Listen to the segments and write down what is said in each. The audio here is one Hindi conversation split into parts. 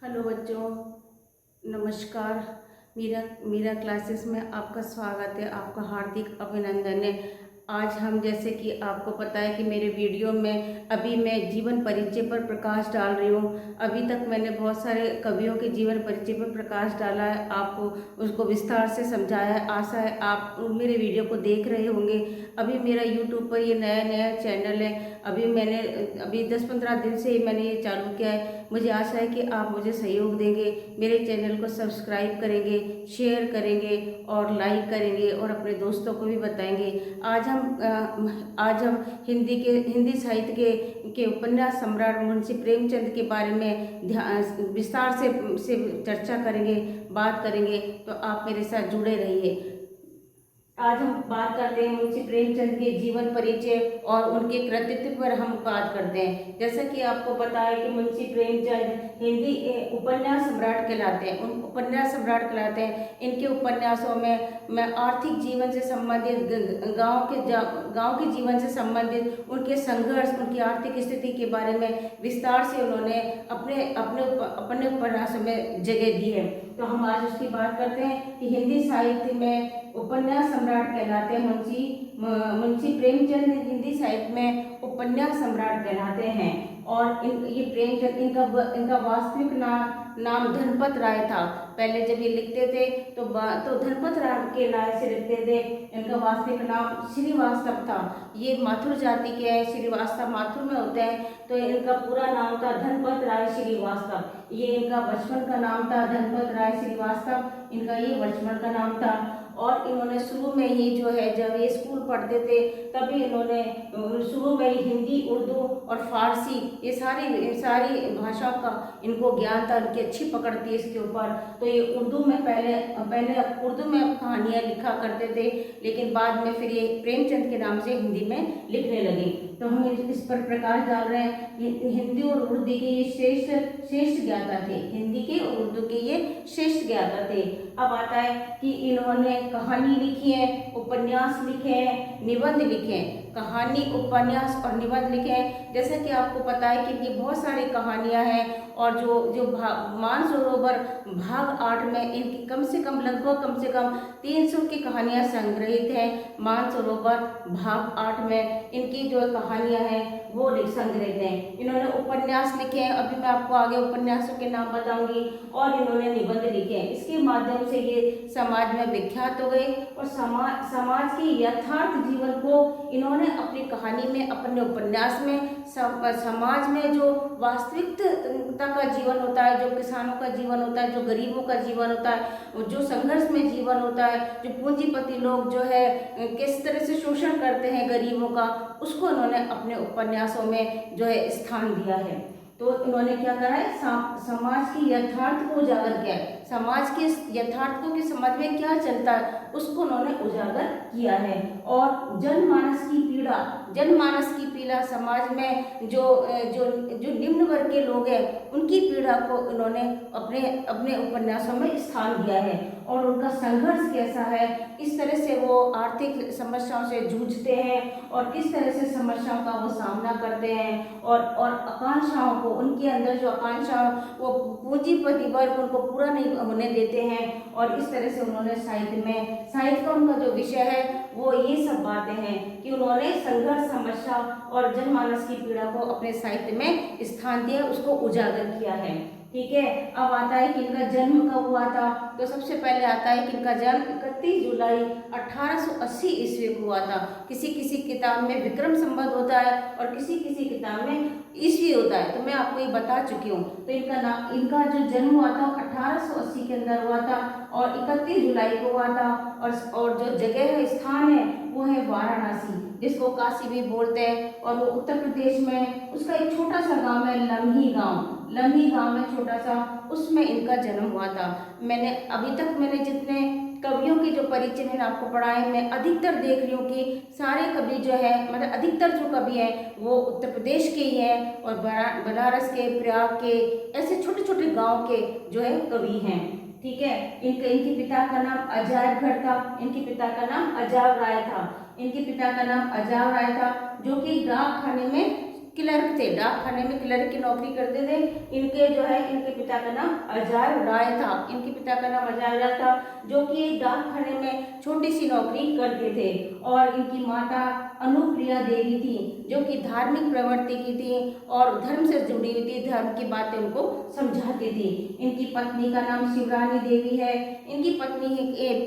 हेलो बच्चों, नमस्कार। मीरा मीरा क्लासेस में आपका स्वागत है, आपका हार्दिक अभिनंदन है। आज हम, जैसे कि आपको पता है कि मेरे वीडियो में अभी मैं जीवन परिचय पर प्रकाश डाल रही हूँ। अभी तक मैंने बहुत सारे कवियों के जीवन परिचय पर प्रकाश डाला है, आपको उसको विस्तार से समझाया है। आशा है आप मेरे वीडियो को देख रहे होंगे। अभी मेरा यूट्यूब पर ये नया नया चैनल है। अभी 10-15 दिन से ही मैंने ये चालू किया है। मुझे आशा है कि आप मुझे सहयोग देंगे, मेरे चैनल को सब्सक्राइब करेंगे, शेयर करेंगे और लाइक करेंगे और अपने दोस्तों को भी बताएंगे। आज हम हिंदी साहित्य के उपन्यास सम्राट मुंशी प्रेमचंद के बारे में विस्तार से चर्चा करेंगे, बात करेंगे। तो आप मेरे साथ जुड़े रहिए। आज हम बात करते हैं मुंशी प्रेमचंद के जीवन परिचय और उनके कृतित्व पर हम बात करते हैं। जैसा कि आपको पता है कि मुंशी प्रेमचंद हिंदी उपन्यास सम्राट कहलाते हैं। उन उपन्यास सम्राट कहलाते हैं। इनके उपन्यासों में आर्थिक जीवन से संबंधित, गांव के जीवन से संबंधित उनके संघर्ष, उनकी आर्थिक स्थिति के बारे में विस्तार से उन्होंने अपने अपने अपने उपन्यासों में जगह दी है। तो हम आज उसकी बात करते हैं कि हिंदी साहित्य में उपन्यास सम्राट कहलाते हैं मुंशी प्रेमचंद। हिंदी साहित्य में उपन्यास सम्राट कहलाते हैं। और ये प्रेमचंद, इनका वास्तविक नाम धनपत राय था। पहले जब ये लिखते थे तो धनपत राय के नाम से लिखते थे। इनका वास्तविक नाम श्रीवास्तव था। ये माथुर जाति के हैं, श्रीवास्तव माथुर में होते हैं। तो इनका पूरा नाम था धनपत राय श्रीवास्तव। ये इनका बचपन का नाम था धनपत राय श्रीवास्तव। इनका ये बचपन का नाम था। और इन्होंने शुरू में ही जो है, जब ये स्कूल पढ़ते थे तभी इन्होंने शुरू में ही हिंदी, उर्दू और फारसी, ये सारी भाषाओं का इनको ज्ञान था, इनकी अच्छी पकड़ थी इसके ऊपर। तो ये उर्दू में पहले उर्दू में कहानियाँ लिखा करते थे, लेकिन बाद में फिर ये प्रेमचंद के नाम से हिंदी में लिखने लगे। तो हम इस पर प्रकाश डाल रहे हैं। हिंदी और उर्दू के ये श्रेष्ठ ज्ञाता थे। हिंदी के और उर्दू के ये श्रेष्ठ ज्ञाता थे। अब आता है कि इन्होंने कहानी लिखी है, उपन्यास लिखे हैं, निबंध लिखे हैं। कहानी, उपन्यास और निबंध लिखे हैं। जैसा कि आपको पता है कि इनकी बहुत सारी कहानियां हैं। और जो मानसरोवर भाग 8 में इनकी कम से कम 300 की कहानियां संग्रहित हैं। मानसरोवर भाग 8 में इनकी जो कहानियां हैं वो संग्रहित हैं। इन्होंने उपन्यास लिखे हैं, अभी मैं आपको आगे उपन्यासों के नाम बताऊंगी। और इन्होंने निबंध लिखे हैं। इसके माध्यम से ये समाज में विख्यात हो गए और समाज के यथार्थ जीवन को इन्होंने अपनी कहानी में, अपने उपन्यास में, समाज में जो वास्तविकता का जीवन होता है, जो किसानों का जीवन होता है, जो गरीबों का जीवन होता है, जो संघर्ष में जीवन होता है, जो पूंजीपति लोग जो है किस तरह से शोषण करते हैं गरीबों का, उसको इन्होंने अपने उपन्यासों में जो है स्थान दिया है। तो इन्होंने क्या करा है, समाज की यथार्थ को उजागर किया है। समाज के यथार्थ को कि समाज में क्या चलता है उसको उन्होंने उजागर किया है। और जनमानस की पीड़ा, समाज में जो निम्न वर्ग के लोग हैं उनकी पीड़ा को इन्होंने अपने उपन्यासों में स्थान दिया है। और उनका संघर्ष कैसा है, किस तरह से वो आर्थिक समस्याओं से जूझते हैं और किस तरह से समस्याओं का वो सामना करते हैं। और आकांक्षाओं को, उनके अंदर जो आकांक्षा, वो पूंजीपति वर्ग उनको पूरा नहीं होने देते हैं। और इस तरह से उन्होंने साहित्य का उनका जो विषय है वो ये सब बातें हैं कि उन्होंने संघर्ष, समस्या और जनमानस की पीड़ा को अपने साहित्य में स्थान दिया, उसको उजागर किया है। ठीक है। अब आता है कि इनका जन्म कब हुआ था। तो सबसे पहले आता है कि इनका जन्म 31 जुलाई 1880 ईस्वी को हुआ था। किसी किसी किताब में विक्रम संवत होता है और किसी किसी किताब में ईस्वी होता है। तो मैं आपको ये बता चुकी हूँ। तो इनका जो जन्म हुआ था 1880 के अंदर हुआ था और 31 जुलाई को हुआ था। और जो जगह है, स्थान है, वो है वाराणसी, जिसको काशी भी बोलते हैं। और वो उत्तर प्रदेश में, उसका एक छोटा सा गांव है लम्ही गांव में, छोटा सा, उसमें इनका जन्म हुआ था। अभी तक मैंने जितने कवियों के जो परिचय मैंने आपको पढ़ाए, मैं अधिकतर देख रही हूँ कि सारे कवि जो है, मतलब अधिकतर जो कवि हैं वो उत्तर प्रदेश के ही हैं और बनारस के, प्रयाग के, ऐसे छोटे छोटे गांव के जो है कवि हैं। ठीक है। इनके पिता का नाम अजायबगढ़ था। इनके पिता का नाम अजाव राय था। जो कि डाकखाने में क्लर्क थे, डाकखाने में क्लर्क की नौकरी करते थे। इनके पिता का नाम अजय राय था। इनके पिता का नाम अजय राय था, जो कि एक डाकखाने में छोटी सी नौकरी करते थे। और इनकी माता अनुप्रिया देवी थी, जो कि धार्मिक प्रवृत्ति की थी और धर्म से जुड़ी हुई थी, धर्म की बातें उनको समझाती थी। इनकी पत्नी का नाम शिवरानी देवी है। इनकी पत्नी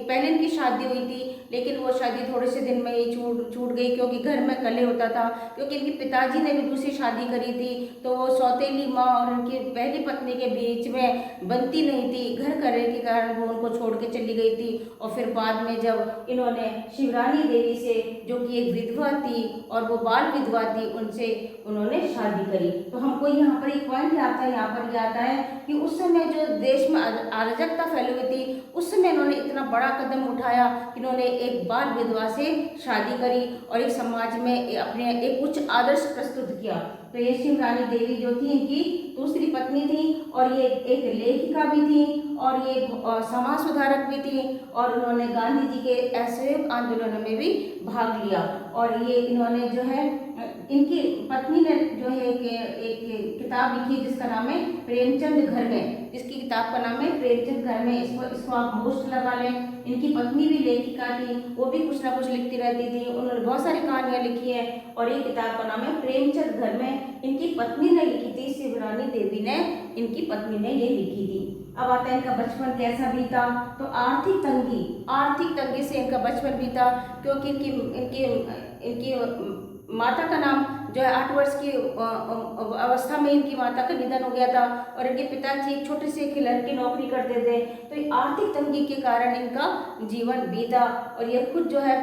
पहले इनकी शादी हुई थी, लेकिन वो शादी थोड़े से दिन में ही छूट गई, क्योंकि घर में कलह होता था। क्योंकि इनके पिताजी ने भी दूसरी शादी करी थी, तो वो सौतेली माँ और इनकी पहली पत्नी के बीच में बनती नहीं थी। घर कलह के कारण वो उनको छोड़ के चली गई थी। और फिर बाद में जब इन्होंने शिवरानी देवी से, जो कि एक विधवा थी और वो बाल विधवा थी, उनसे उन्होंने शादी करी। तो हमको यहाँ पर एक पॉइंट आता है, यहाँ पर यह आता है कि उस समय जो देश में अराजकता फैली हुई थी, उस समय इन्होंने इतना बड़ा कदम उठाया कि इन्होंने एक बाल विधवा से शादी करी और एक समाज में अपने एक उच्च आदर्श प्रस्तुत किया। तो ये शिवरानी देवी जो थी इनकी दूसरी पत्नी थी, और ये एक लेखिका भी थी, और ये समाज सुधारक भी थी, और उन्होंने गांधी जी के असहयोग आंदोलन में भी भाग लिया। और ये इन्होंने जो है, इनकी पत्नी ने जो है एक किताब लिखी जिसका नाम है प्रेमचंद घर में, जिसकी किताब का नाम है प्रेमचंद घर में। इसको आप पोस्ट लगा लें। इनकी पत्नी भी लेखिका थी, वो भी कुछ ना कुछ लिखती रहती थी, उन्होंने बहुत सारी कहानियां लिखी हैं, और ये किताब का नाम है प्रेमचंद घर में। इनकी पत्नी ने लिखी थी, शिवरानी देवी ने, इनकी पत्नी ने ये लिखी थी। अब आता है इनका बचपन कैसा बीता। तो आर्थिक तंगी से इनका बचपन बीता, क्योंकि इनकी माता का नाम जो है 8 वर्ष की अवस्था में इनकी माता का निधन हो गया था, और इनके पिताजी एक छोटे से क्लर्क की नौकरी करते थे। तो ये आर्थिक तंगी के कारण इनका जीवन बीता, और ये खुद जो है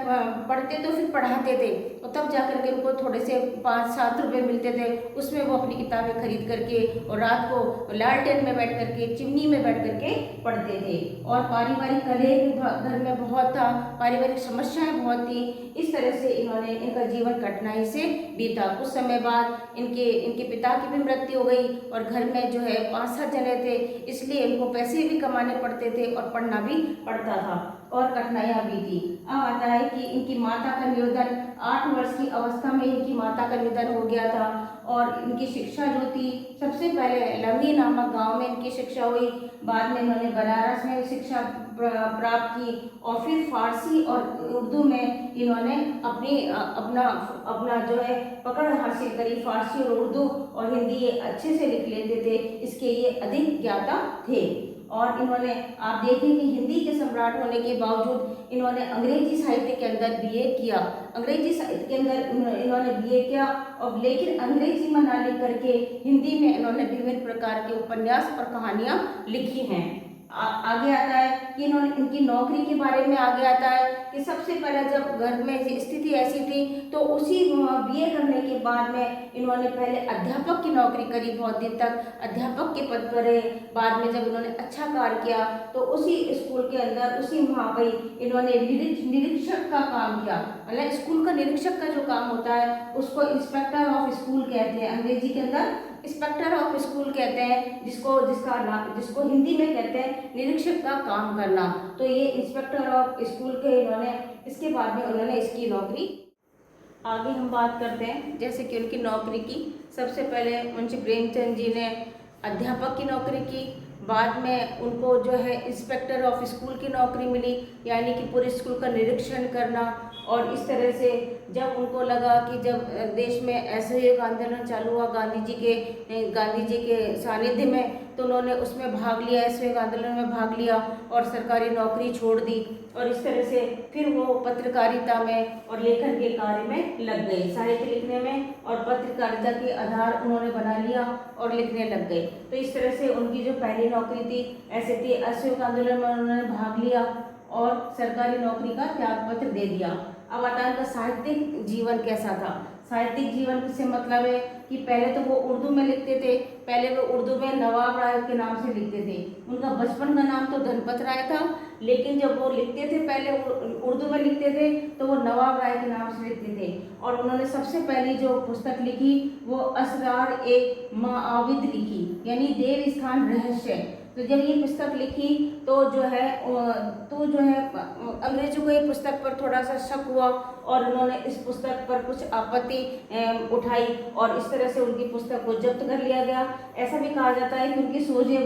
पढ़ते तो फिर पढ़ाते थे, और तब जाकर के उनको थोड़े से 5-7 रुपये मिलते थे, उसमें वो अपनी किताबें खरीद करके और रात को लालटेन में बैठ करके, चिमनी में बैठ करके पढ़ते थे। और पारिवारिक कलह घर में बहुत था, पारिवारिक समस्याएं बहुत थी। इस तरह से इनका जीवन कठिनाई से बीता। कुछ समय बाद इनके पिता की भी मृत्यु हो गई, और घर में जो है 5-7 जने थे, इसलिए इनको पैसे भी कमाने पड़ते थे और पढ़ना भी पड़ता था, और कठिनाइयाँ भी थी। अब आता है कि इनकी माता का निधन 8 वर्ष की अवस्था में इनकी माता का निधन हो गया था, और इनकी शिक्षा जो थी, सबसे पहले लमी नामक गांव में इनकी शिक्षा हुई, बाद में इन्होंने बनारस में शिक्षा प्राप्त की, और फिर फारसी और उर्दू में इन्होंने अपना जो है पकड़ हासिल करी। फारसी और उर्दू और हिंदी ये अच्छे से लिख लेते थे, इसके ये अधिक ज्ञाता थे। और इन्होंने, आप देखें कि हिंदी के सम्राट होने के बावजूद इन्होंने अंग्रेजी साहित्य के अंदर बीए किया, अंग्रेजी साहित्य के अंदर इन्होंने बीए किया, और लेकिन अंग्रेजी में ना लिख करके हिंदी में इन्होंने विभिन्न प्रकार के उपन्यास और कहानियाँ लिखी हैं। आगे आता है कि इनकी नौकरी के बारे में आगे आता है कि सबसे पहले जब घर में स्थिति ऐसी थी, तो उसी बीए करने के बाद में इन्होंने पहले अध्यापक की नौकरी करी, बहुत दिन तक अध्यापक के पद पर रहे। बाद में जब इन्होंने अच्छा कार्य किया, तो उसी स्कूल के अंदर, उसी वहाँ पर इन्होंने निरीक्षक का काम किया। मतलब स्कूल का निरीक्षक का जो काम होता है उसको इंस्पेक्टर ऑफ स्कूल कहते हैं, अंग्रेजी के अंदर इंस्पेक्टर ऑफ स्कूल कहते हैं, जिसको हिंदी में कहते हैं निरीक्षक का काम करना। तो ये इंस्पेक्टर ऑफ स्कूल के इन्होंने, इसके बाद में उन्होंने इसकी नौकरी, आगे हम बात करते हैं जैसे कि उनकी नौकरी की। सबसे पहले मुंशी प्रेमचंद जी ने अध्यापक की नौकरी की, बाद में उनको जो है इंस्पेक्टर ऑफ स्कूल की नौकरी मिली, यानी कि पूरे स्कूल का निरीक्षण करना। और इस तरह से जब उनको लगा कि जब देश में असहयोग आंदोलन चालू हुआ गांधी जी के सानिध्य में, तो उन्होंने उसमें भाग लिया, असहयोग आंदोलन में भाग लिया और सरकारी नौकरी छोड़ दी। और इस तरह से फिर वो पत्रकारिता में और लेखन के कार्य में लग गए, साहित्य लिखने में, और पत्रकारिता के आधार उन्होंने बना लिया और लिखने लग गए। तो इस तरह से उनकी जो पहली नौकरी थी ऐसे थी, असहयोग आंदोलन में उन्होंने भाग लिया और सरकारी नौकरी का त्यागपत्र दे दिया। अब आता है उनका साहित्यिक जीवन कैसा था। साहित्यिक जीवन से मतलब है कि पहले तो वो उर्दू में लिखते थे, पहले वो उर्दू में नवाब राय के नाम से लिखते थे। उनका बचपन का नाम तो धनपत राय था, लेकिन जब वो लिखते थे पहले उर्दू में लिखते थे तो वो नवाब राय के नाम से लिखते थे। और उन्होंने सबसे पहली जो पुस्तक लिखी वो असरार ए माआविद लिखी, यानी देव स्थान रहस्य। तो जब ये पुस्तक लिखी तो जो है अंग्रेजों को ये पुस्तक पर थोड़ा सा शक हुआ और उन्होंने इस पुस्तक पर कुछ आपत्ति उठाई और इस तरह से उनकी पुस्तक को जब्त कर लिया गया। ऐसा भी कहा जाता है कि उनकी सोजे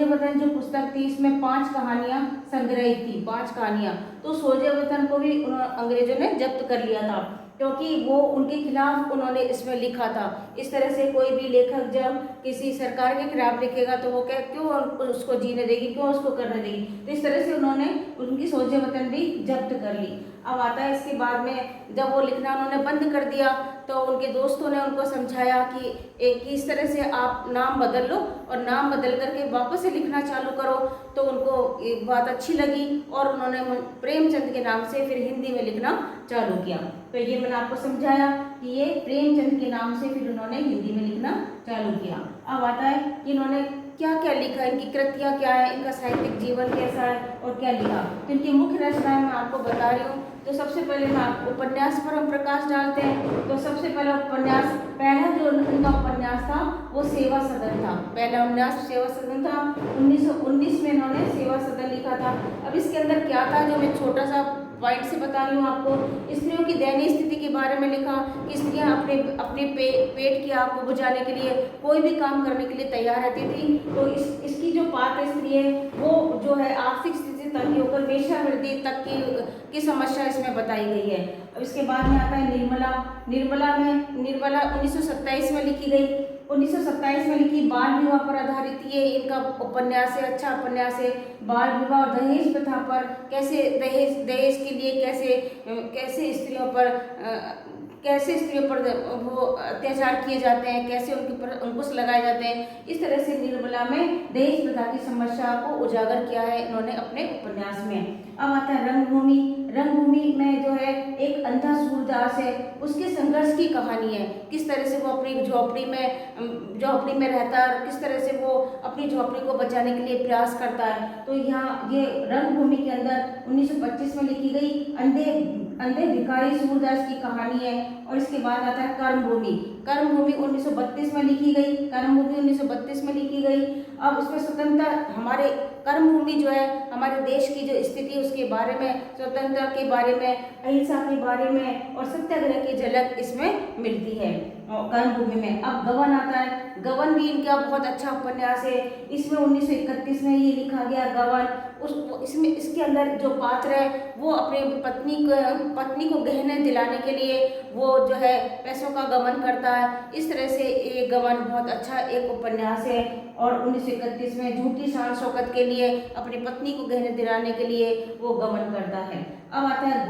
वतन जो पुस्तक थी इसमें 5 कहानियाँ संग्रहित थी, 5 कहानियाँ। तो सोजे वतन को भी अंग्रेजों ने जब्त कर लिया था क्योंकि वो उनके खिलाफ उन्होंने इसमें लिखा था। इस तरह से कोई भी लेखक जब किसी सरकार के खिलाफ लिखेगा तो वो क्यों उसको जीने देगी, क्यों उसको करने देगी। तो इस तरह से उन्होंने उनकी सोजे वतन भी जब्त कर ली। अब आता है इसके बाद में जब वो लिखना उन्होंने बंद कर दिया तो उनके दोस्तों ने उनको समझाया कि इस तरह से आप नाम बदल लो और नाम बदल करके वापस से लिखना चालू करो। तो उनको एक बात अच्छी लगी और उन्होंने प्रेमचंद के नाम से फिर हिंदी में लिखना चालू किया। तो ये मैंने आपको समझाया कि ये प्रेमचंद के नाम से फिर उन्होंने हिंदी में लिखना चालू किया। अब आता है कि इन्होंने क्या क्या लिखा, इनकी कृतियाँ क्या है, इनका साहित्यिक जीवन कैसा है और क्या लिखा। तो इनकी मुख्य रचनाएं मैं आपको बता रही हूँ। तो सबसे पहले मैं आपको उपन्यास पर हम प्रकाश डालते हैं। तो सबसे पहला जो उनका उपन्यास था वो सेवा सदन था। पहला उपन्यास सेवा सदन था। 1919 में इन्होंने सेवा सदन लिखा था। अब इसके अंदर क्या था जो मैं छोटा सा पॉइंट से बता रही हूँ आपको। स्त्रियों की दयनीय स्थिति के बारे में लिखा कि स्त्रियाँ अपने पेट की आग को बुझाने के लिए कोई भी काम करने के लिए तैयार रहती थी। तो इसकी जो पात्र स्त्री है वो जो है आर्थिक स्थिति तक होकर वेश्यावृत्ति तक की समस्या इसमें बताई गई है। अब इसके बाद में आता है निर्मला 1927 में लिखी गई। 1927 में लिखी बाल विवाह पर आधारित ये इनका उपन्यास है, अच्छा उपन्यास है। बाल विवाह और दहेज प्रथा पर कैसे दहेज के लिए कैसे स्त्रियों पर वो अत्याचार किए जाते हैं, कैसे उनके ऊपर अंकुश लगाए जाते हैं। इस तरह से निर्मला में दहेज प्रथा की समस्या को उजागर किया है इन्होंने अपने उपन्यास में। अब आता है रंगभूमि में जो है एक अंधा सूरदास है, उसके संघर्ष की कहानी है। किस तरह से वो अपनी झोपड़ी में रहता है और किस तरह से वो अपनी झोपड़ी को बचाने के लिए प्रयास करता है। तो यहाँ ये रंगभूमि के अंदर 1925 में लिखी गई अंधे भिखारी सूरदास की कहानी है। और इसके बाद आता है कर्मभूमि 1932 में लिखी गई। अब इसमें स्वतंत्रता हमारे कर्मभूमि जो है हमारे देश की जो स्थिति उसके बारे में, स्वतंत्रता के बारे में, अहिंसा के बारे में और सत्याग्रह की झलक इसमें मिलती है कर्मभूमि में। अब गबन आता है। गबन भी इनका बहुत अच्छा उपन्यास है। इसमें 1931 में ये लिखा गया गबन। इसके अंदर जो पात्र है वो अपने पत्नी को गहने दिलाने के लिए वो जो है पैसों का गबन करता है। इस तरह से ये गबन बहुत अच्छा एक उपन्यास है। और 1931 में झूठी शान शौकत के लिए अपनी पत्नी को गहने दिलाने के लिए वो गबन करता है। अब आता है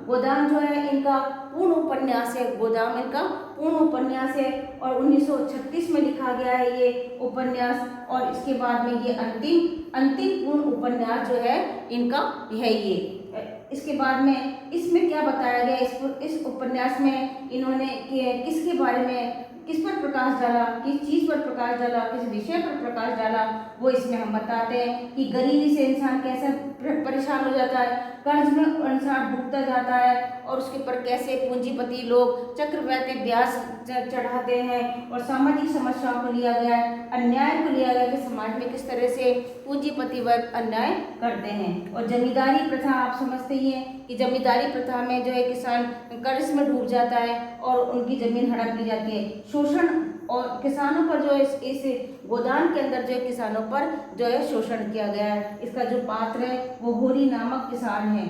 गोदाम जो है इनका पूर्ण उपन्यास है और 1936 में लिखा गया है ये उपन्यास। और इसके बाद में ये अंतिम पूर्ण उपन्यास जो है इनका है ये। इसके बाद में इसमें क्या बताया गया, इस उपन्यास में इन्होंने किसके बारे में, किस पर प्रकाश डाला, किस चीज़ पर प्रकाश डाला, किस विषय पर प्रकाश डाला, वो इसमें हम बताते हैं कि गरीबी से इंसान कैसे परेशान हो जाता है, कर्ज में इंसान डूबता जाता है और उसके ऊपर कैसे पूंजीपति लोग चक्रवृद्धि ब्याज चढ़ाते हैं। और सामाजिक समस्याओं को लिया गया है, अन्याय को लिया गया कि समाज में किस तरह से पूंजीपति वर्ग अन्याय करते हैं। और जमींदारी प्रथा आप समझते ही हैं कि जमींदारी प्रथा में जो है किसान कर्ज में डूब जाता है और उनकी जमीन हड़प ली जाती है। शोषण और किसानों पर जो है इस गोदान के अंदर जो है किसानों पर जो है शोषण किया गया है। इसका जो पात्र है वो होरी नामक किसान है।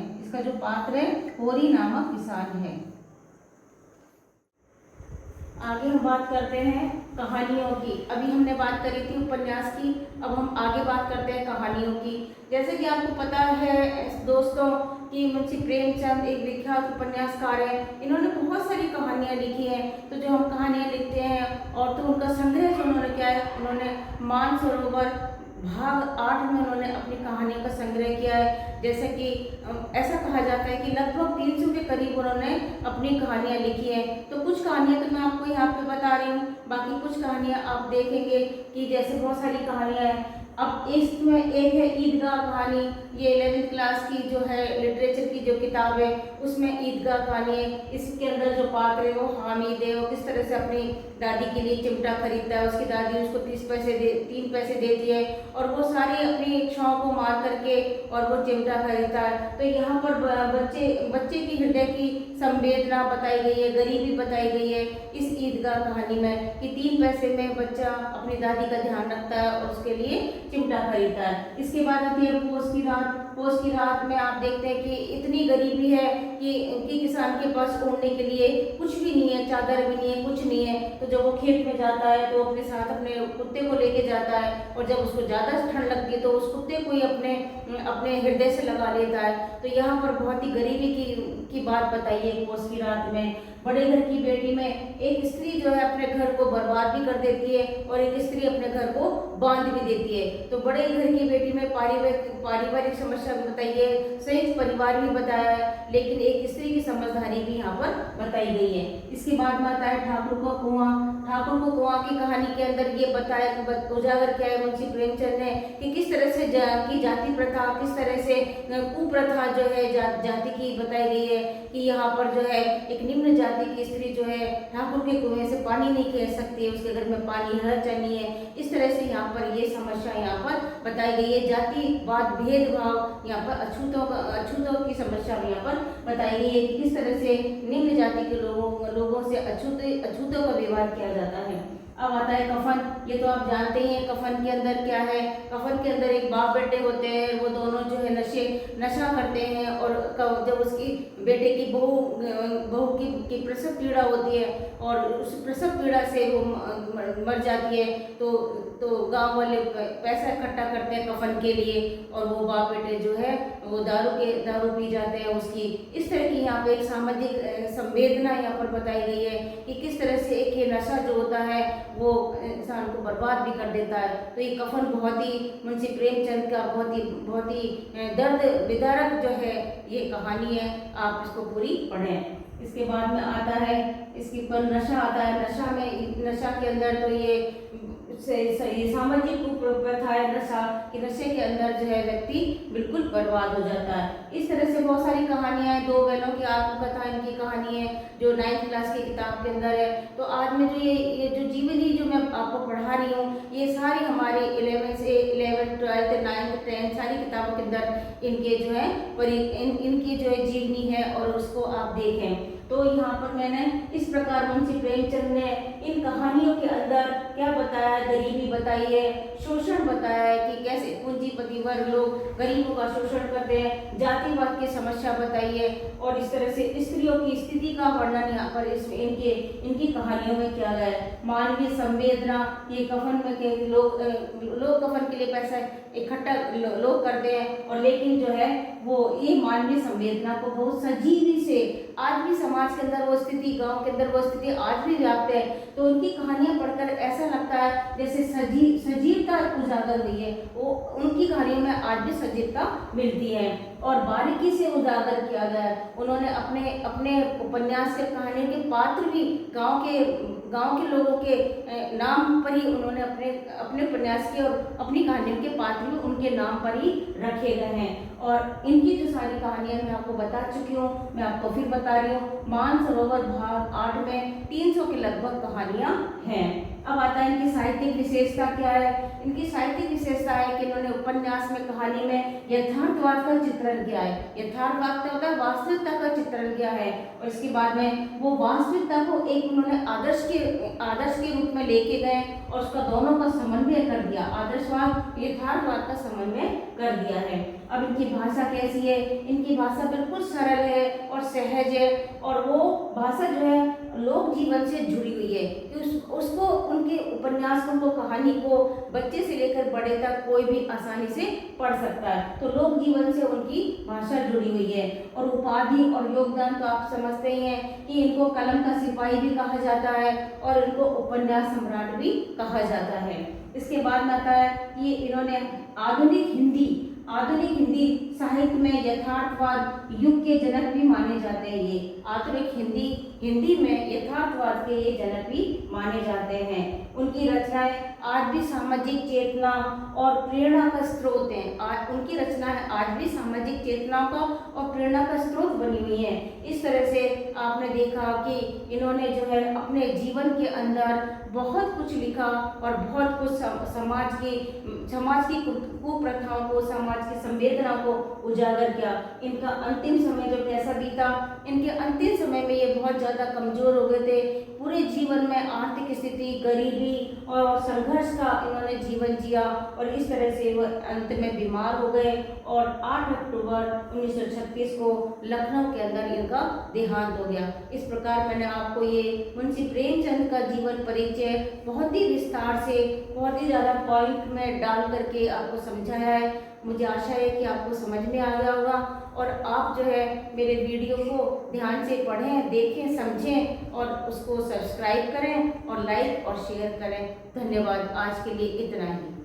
आगे हम बात करते हैं कहानियों की। अभी हमने बात करी थी उपन्यास की, अब हम आगे बात करते हैं कहानियों की। जैसे कि आपको पता है दोस्तों कि मुंशी प्रेमचंद एक विख्यात उपन्यासकार हैं। इन्होंने बहुत सारी कहानियाँ लिखी हैं। तो जो हम कहानियाँ लिखते हैं और तो उनका संग्रह जो उन्होंने क्या है, उन्होंने मानसरोवर भाग 8 में उन्होंने अपनी कहानियों का संग्रह किया है। जैसे कि ऐसा कहा जाता है कि लगभग 300 के करीब उन्होंने अपनी कहानियाँ लिखी हैं। तो कुछ कहानियाँ तो मैं आपको यहाँ पे बता रही हूँ, बाकी कुछ कहानियाँ आप देखेंगे कि जैसे बहुत सारी कहानियाँ हैं। अब इसमें एक है ईदगाह कहानी, ये 11th क्लास की जो है लिटरेचर की जो किताब है उसमें ईदगाह कहानी है। इसके अंदर जो पात्र है वो हामिद है, वो किस तरह से अपनी दादी के लिए चिमटा खरीदता है, उसकी दादी उसको 3 पैसे देती है और वो सारी अपनी इच्छाओं को मार करके और वो चिमटा खरीदता है। तो यहाँ पर बच्चे की हृदय की संवेदना बताई गई है, गरीबी बताई गई है इस ईदगाह कहानी में कि 3 पैसे में बच्चा अपनी दादी का ध्यान रखता है और उसके लिए चिमटा खरीदता है। इसके बाद आती है पोष की रात। पोष की रात में आप देखते हैं कि इतनी गरीबी है कि किसान के पास ओढ़ने के लिए कुछ भी नहीं है, चादर भी नहीं है, कुछ नहीं है। तो जब वो खेत में जाता है तो अपने साथ अपने कुत्ते को लेके जाता है और जब उसको ज़्यादा ठंड लगती है तो उस कुत्ते को ही अपने हृदय से लगा लेता है। तो यहाँ पर बहुत ही गरीबी की बात बताई है पोष की रात में। बड़े घर की बेटी में एक स्त्री जो है अपने घर को बर्बाद भी कर देती है और एक स्त्री अपने घर को बांध भी देती है। तो बड़े घर की बेटी में पारिवारिक समस्या भी बताई है, संयुक्त परिवार भी बताया है, लेकिन एक स्त्री की समझदारी भी यहाँ पर बताई गई है। इसके बाद में आता है ठाकुर का कुआं। ठाकुर को कुआं की कहानी के अंदर ये उजागर किया है मुंशी प्रेमचंद ने कि किस तरह से की जाति प्रथा, किस तरह से कुप्रथा जो है जाति की बताई गई है कि यहाँ पर जो है एक निम्न जाति की स्त्री जो है ठाकुर के कुएं से पानी नहीं खींच सकती है, उसके घर में पानी हर नहीं है। इस तरह से यहाँ पर ये समस्या यहाँ पर बताई गई है। जातिवाद, भेदभाव, यहाँ पर अछूतों की समस्या भी यहाँ पर बताई गई है कि किस तरह से निम्न जाति के लोगों से अछूतों का व्यवहार किया जाता है। अब आता है कफन। ये तो आप जानते ही हैं कफन के अंदर क्या है। कफन के अंदर एक बाप बेटे होते हैं, वो दोनों जो है नशा करते हैं और जब उसकी बेटे की बहू की प्रसव पीड़ा होती है और उस प्रसव पीड़ा से वो मर जाती है तो गांव वाले पैसा इकट्ठा करते हैं कफन के लिए और वो बाप बेटे जो है वो दारू पी जाते हैं उसकी। इस तरह की यहाँ पे एक सामाजिक संवेदना यहाँ पर बताई गई है कि किस तरह से एक ये नशा जो होता है वो इंसान को बर्बाद भी कर देता है। तो ये कफन बहुत ही मुंशी प्रेमचंद का बहुत ही दर्द विदारक जो है ये कहानी है, आप इसको पूरी पढ़ें। इसके बाद में आता है इसके पर नशा आता है। नशा के अंदर तो ये सामाजिक कुप्रथा है नशा कि नशे के अंदर जो है व्यक्ति बिल्कुल बर्बाद हो जाता है। इस तरह से बहुत सारी कहानियां हैं। 2 बैलों की आत्मकथा इनकी कहानी है जो 9th क्लास की किताब के अंदर है। तो आज में जो ये जो जीवनी जो मैं आपको पढ़ा रही हूँ ये सारी हमारी 11th, 12th, 9th, 10th सारी किताबों के अंदर इनके जो है इनकी जो है जीवनी है और उसको आप देखें। तो यहाँ पर मैंने इस प्रकार मुंशी प्रेमचंद ने इन कहानियों के अंदर क्या बताया, गरीबी बताई है, शोषण बताया है कि कैसे पूंजीपति वर्ग लोग गरीबों का शोषण करते हैं, जातिवाद की समस्या बताई है और इस तरह से स्त्रियों की स्थिति का वर्णन यहाँ पर इनकी कहानियों में किया गया है। मानवीय संवेदना, ये कफन में के लोग कफन के लिए पैसा इकट्ठा लोग करते हैं और लेकिन जो है वो ये मानवीय संवेदना को बहुत सजीवी से आज भी समाज के अंदर वो स्थिति, गांव के अंदर वो स्थिति आज भी व्याप्त है। तो उनकी कहानियां पढ़कर ऐसा लगता है जैसे सजीवता उजागर हुई है। वो उनकी कहानियों में आज भी सजीवता मिलती है और बारीकी से उजागर किया गया है। उन्होंने अपने उपन्यास के कहानी के पात्र भी गांव के लोगों के नाम पर ही उन्होंने अपने उपन्यास के और अपनी कहानियों के पात्र भी उनके नाम पर ही रखे गए हैं। और इनकी जो सारी कहानियां मैं आपको बता चुकी हूँ, मैं आपको फिर बता रही हूँ। मानसरोवर भाग 8 में 300 के लगभग कहानियां हैं। अब आता है इनकी साहित्यिक विशेषता क्या है। इनकी साहित्यिक विशेषता है कि इन्होंने उपन्यास में, कहानी में यथार्थवाद का चित्रण किया है। यथार्थवाद क्या होता है, वास्तविकता का चित्रण किया है और इसके बाद में वो वास्तविकता को एक उन्होंने आदर्श के रूप में लेके गए और उसका दोनों का समन्वय कर दिया। आदर्शवाद, यथार्थवाद का समन्वय कर दिया है। अब इनकी भाषा कैसी है, इनकी भाषा बिल्कुल सरल है और सहज है और वो भाषा जो है लोक जीवन से जुड़ी हुई है कि उसको उनके उपन्यास को, उनको कहानी को बच्चे से लेकर बड़े तक कोई भी आसानी से पढ़ सकता है। तो लोक जीवन से उनकी भाषा जुड़ी हुई है। और उपाधि और योगदान तो आप समझते ही हैं कि इनको कलम का सिपाही भी कहा जाता है और इनको उपन्यास सम्राट भी कहा जाता है। इसके बाद में आता है कि इन्होंने आधुनिक हिंदी साहित्य में यथार्थवाद युग के जनक भी माने जाते हैं। ये आधुनिक हिंदी हिंदी में यथार्थवाद के ये जनक भी माने जाते हैं। उनकी रचनाएं आज भी सामाजिक चेतना और प्रेरणा का स्रोत हैं। आज उनकी रचनाएं आज भी सामाजिक चेतना का और प्रेरणा का स्रोत बनी हुई हैं। इस तरह से आपने देखा कि इन्होंने जो है अपने जीवन के अंदर बहुत कुछ लिखा और बहुत कुछ समाज की कुप्रथाओं को, समाज की संवेदना को उजागर किया। इनका अंतिम समय जो कैसा बीता, इनके अंतिम समय में ये बहुत ज़्यादा कमज़ोर हो गए थे। पूरे जीवन में आर्थिक स्थिति, गरीबी और संघर्ष का इन्होंने जीवन जिया और इस तरह से वो अंत में बीमार हो गए और 8 अक्टूबर 1936 को लखनऊ के अंदर इनका देहांत हो गया। इस प्रकार मैंने आपको ये मुंशी प्रेमचंद का जीवन परिचय बहुत ही विस्तार से, बहुत ही ज़्यादा पॉइंट में डाल करके आपको समझाया है। मुझे आशा है कि आपको समझ में आ गया होगा और आप जो है मेरे वीडियो को ध्यान से पढ़ें, देखें, समझें और उसको सब्सक्राइब करें और लाइक और शेयर करें। धन्यवाद। आज के लिए इतना ही।